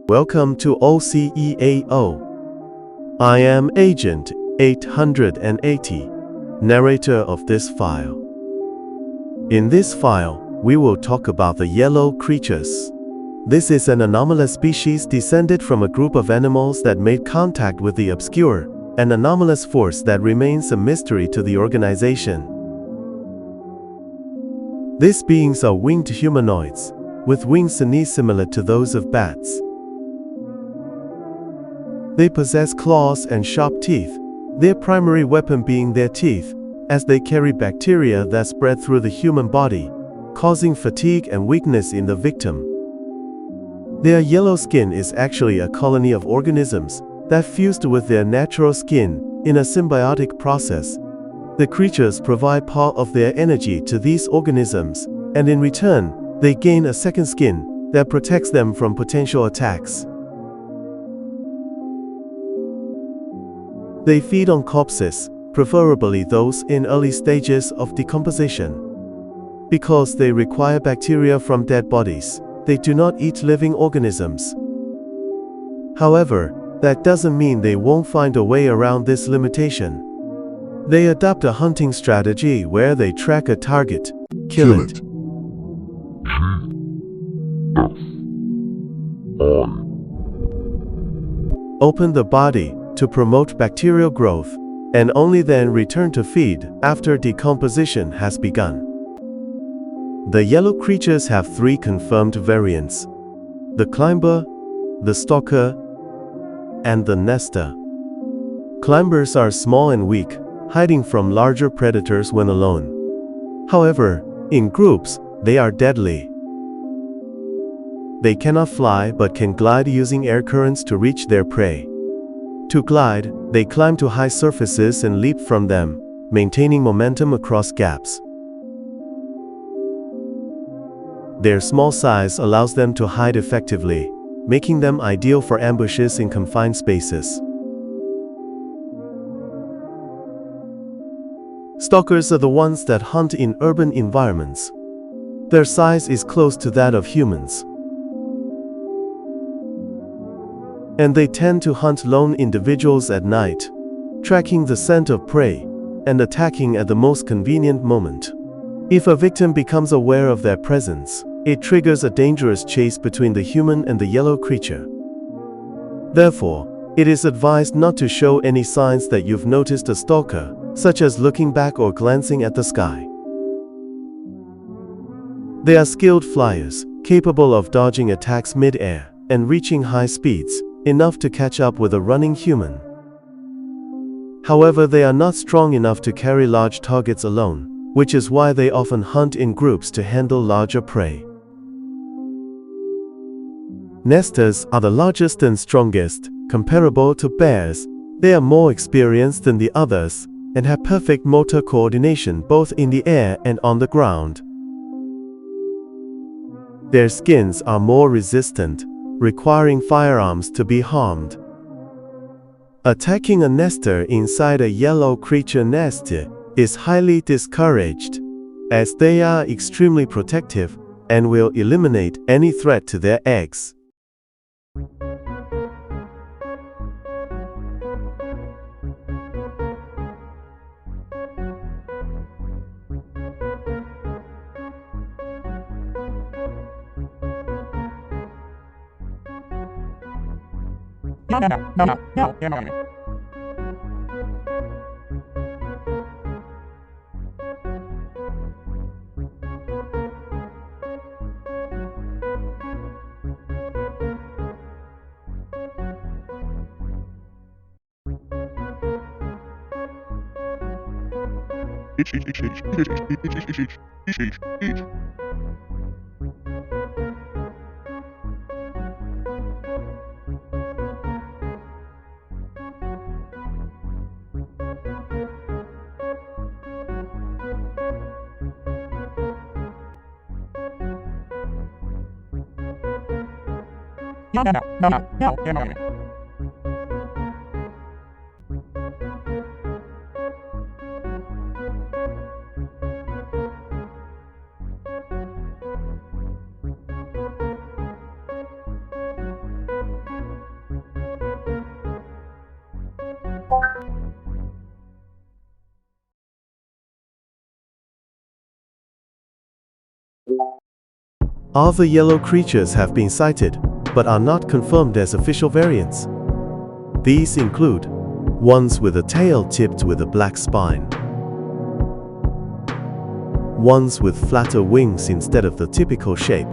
Welcome to OCEAO. I am Agent 880, narrator of this file. In this file, we will talk about the yellow creatures. This is an anomalous species descended from a group of animals that made contact with the obscure, an anomalous force that remains a mystery to the organization. These beings are winged humanoids, with wings similar to those of bats. They possess claws and sharp teeth, their primary weapon being their teeth, as they carry bacteria that spread through the human body, causing fatigue and weakness in the victim. Their yellow skin is actually a colony of organisms that fused with their natural skin in a symbiotic process. The creatures provide part of their energy to these organisms, and in return, they gain a second skin that protects them from potential attacks. They feed on corpses, preferably those in early stages of decomposition. Because they require bacteria from dead bodies, they do not eat living organisms. However, that doesn't mean they won't find a way around this limitation. They adopt a hunting strategy where they track a target, kill it. Open the body to promote bacterial growth, and only then return to feed after decomposition has begun. The yellow creatures have three confirmed variants: the climber, the stalker, and the nester. Climbers are small and weak, hiding from larger predators when alone. However, in groups, they are deadly. They cannot fly but can glide using air currents to reach their prey. To glide, they climb to high surfaces and leap from them, maintaining momentum across gaps. Their small size allows them to hide effectively, making them ideal for ambushes in confined spaces. Stalkers are the ones that hunt in urban environments. Their size is close to that of humans, and they tend to hunt lone individuals at night, tracking the scent of prey and attacking at the most convenient moment. If a victim becomes aware of their presence, it triggers a dangerous chase between the human and the yellow creature. Therefore, it is advised not to show any signs that you've noticed a stalker, such as looking back or glancing at the sky. They are skilled flyers, capable of dodging attacks mid-air and reaching high speeds, enough to catch up with a running human. However, they are not strong enough to carry large targets alone, which is why they often hunt in groups to handle larger prey. Nesters are the largest and strongest, comparable to bears. They are more experienced than the others, and have perfect motor coordination both in the air and on the ground. Their skins are more resistant, requiring firearms to be harmed. Attacking a nester inside a yellow creature nest is highly discouraged, as they are extremely protective and will eliminate any threat to their eggs. No. Other yellow creatures have been sighted, but are not confirmed as official variants. These include ones with a tail tipped with a black spine, ones with flatter wings instead of the typical shape,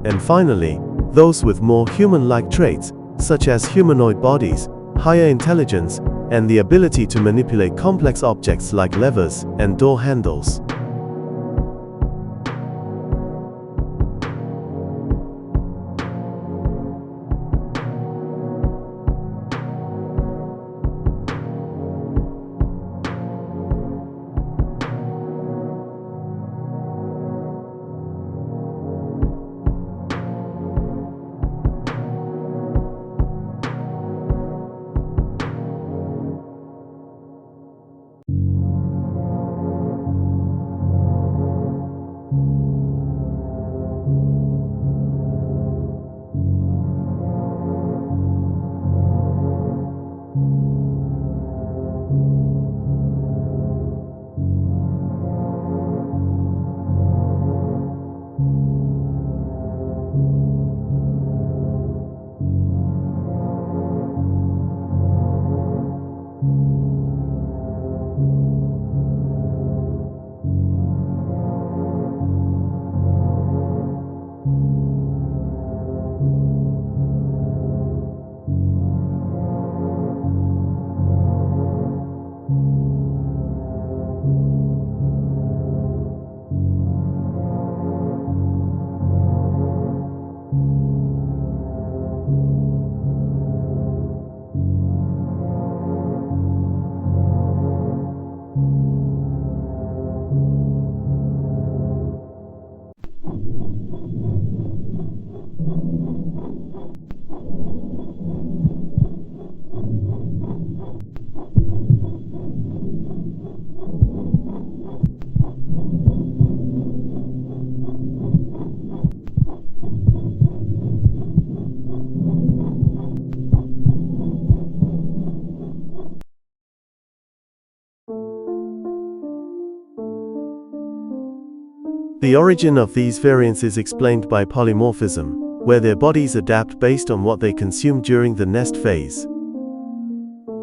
and finally, those with more human-like traits, such as humanoid bodies, higher intelligence, and the ability to manipulate complex objects like levers and door handles. The origin of these variants is explained by polymorphism, where their bodies adapt based on what they consume during the nest phase.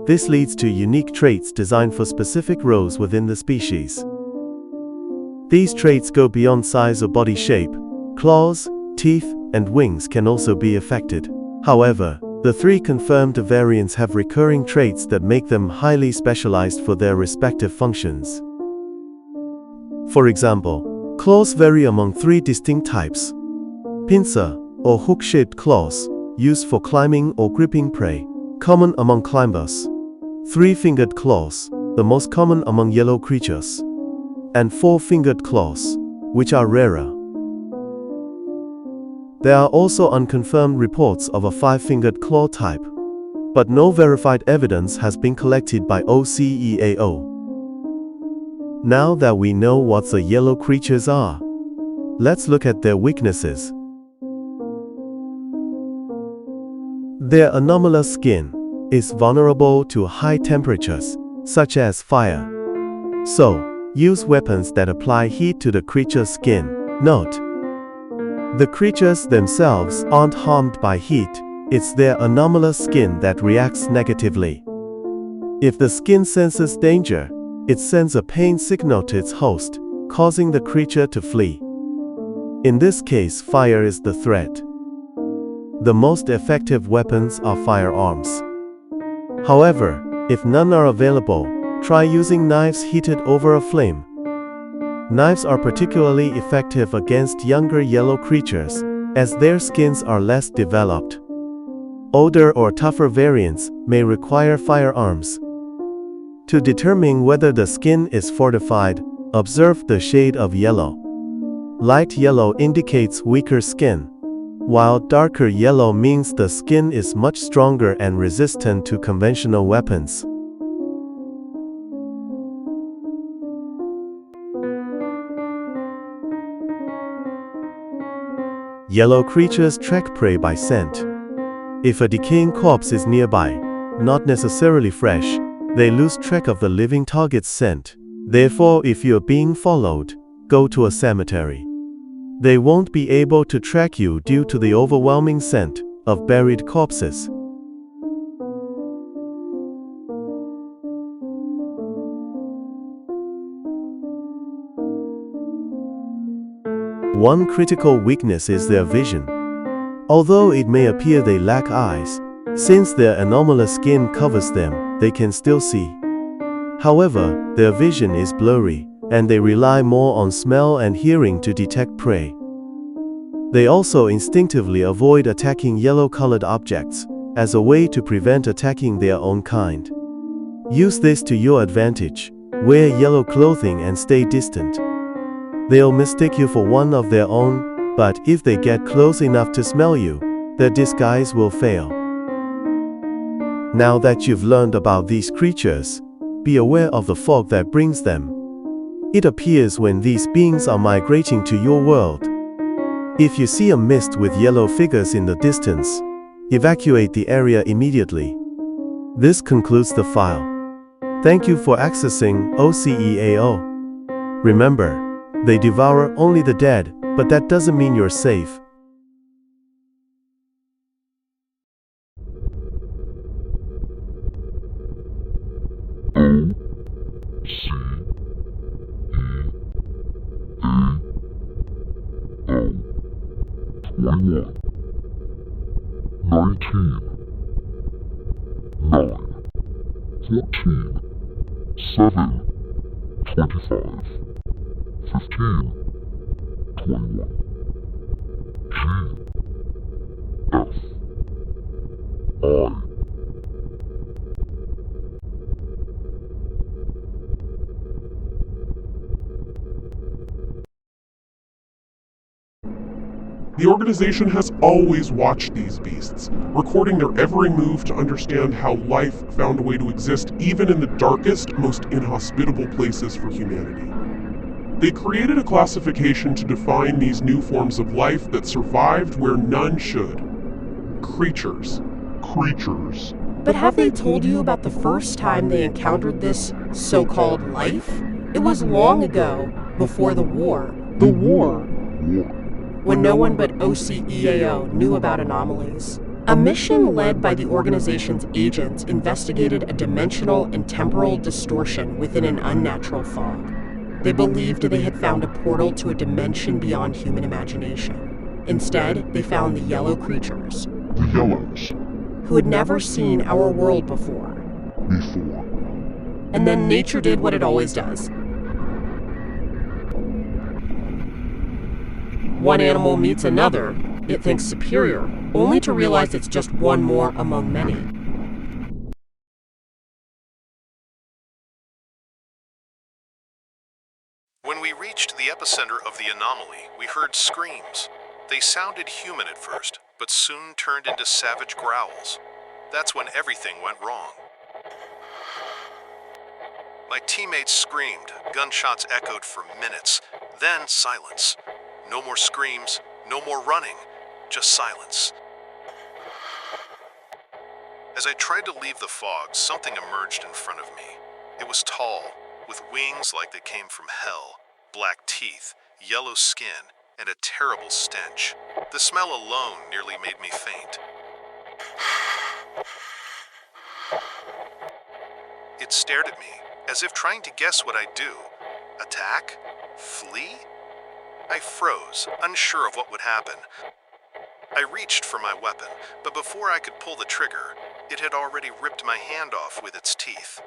This leads to unique traits designed for specific roles within the species. These traits go beyond size or body shape. Claws, teeth, and wings can also be affected. However, the three confirmed variants have recurring traits that make them highly specialized for their respective functions. For example, claws vary among three distinct types. Pincer, or hook-shaped claws, used for climbing or gripping prey, common among climbers. Three-fingered claws, the most common among yellow creatures. And four-fingered claws, which are rarer. There are also unconfirmed reports of a five-fingered claw type, but no verified evidence has been collected by OCEAO. Now that we know what the yellow creatures are, let's look at their weaknesses. Their anomalous skin is vulnerable to high temperatures, such as fire. So, use weapons that apply heat to the creature's skin. Note: the creatures themselves aren't harmed by heat, it's their anomalous skin that reacts negatively. If the skin senses danger, it sends a pain signal to its host, causing the creature to flee. In this case, fire is the threat. The most effective weapons are firearms. However, if none are available, try using knives heated over a flame. Knives are particularly effective against younger yellow creatures, as their skins are less developed. Older or tougher variants may require firearms. To determine whether the skin is fortified, observe the shade of yellow. Light yellow indicates weaker skin, while darker yellow means the skin is much stronger and resistant to conventional weapons. Yellow creatures track prey by scent. If a decaying corpse is nearby, not necessarily fresh, they lose track of the living target's scent. Therefore, if you're being followed, go to a cemetery. They won't be able to track you due to the overwhelming scent of buried corpses. One critical weakness is their vision. Although it may appear they lack eyes, since their anomalous skin covers them, they can still see. However, their vision is blurry, and they rely more on smell and hearing to detect prey. They also instinctively avoid attacking yellow-colored objects, as a way to prevent attacking their own kind. Use this to your advantage. Wear yellow clothing and stay distant. They'll mistake you for one of their own, but if they get close enough to smell you, their disguise will fail. Now that you've learned about these creatures, be aware of the fog that brings them. It appears when these beings are migrating to your world. If you see a mist with yellow figures in the distance, evacuate the area immediately. This concludes the file. Thank you for accessing OCEAO. Remember, they devour only the dead, but that doesn't mean you're safe. OCEAO 19 9 14 7 25 15 21 G F I The organization has always watched these beasts, recording their every move to understand how life found a way to exist even in the darkest, most inhospitable places for humanity. They created a classification to define these new forms of life that survived where none should. Creatures. But have they told you about the first time they encountered this so-called life? It was long ago, before the war. When no one but OCEAO knew about anomalies. A mission led by the organization's agents investigated a dimensional and temporal distortion within an unnatural fog. They believed they had found a portal to a dimension beyond human imagination. Instead, they found the yellow creatures. The Yellows. Who had never seen our world before. And then nature did what it always does. One animal meets another, it thinks superior, only to realize it's just one more among many. When we reached the epicenter of the anomaly, we heard screams. They sounded human at first, but soon turned into savage growls. That's when everything went wrong. My teammates screamed, gunshots echoed for minutes, then silence. No more screams, no more running, just silence. As I tried to leave the fog, something emerged in front of me. It was tall, with wings like they came from hell, black teeth, yellow skin, and a terrible stench. The smell alone nearly made me faint. It stared at me, as if trying to guess what I'd do. Attack? Flee? I froze, unsure of what would happen. I reached for my weapon, but before I could pull the trigger, it had already ripped my hand off with its teeth.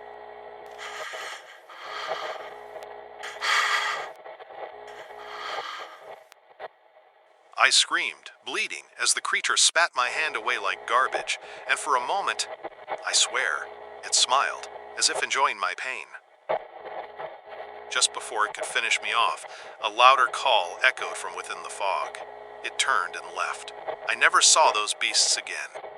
I screamed, bleeding, as the creature spat my hand away like garbage, and for a moment, I swear, it smiled, as if enjoying my pain. Just before it could finish me off, a louder call echoed from within the fog. It turned and left. I never saw those beasts again.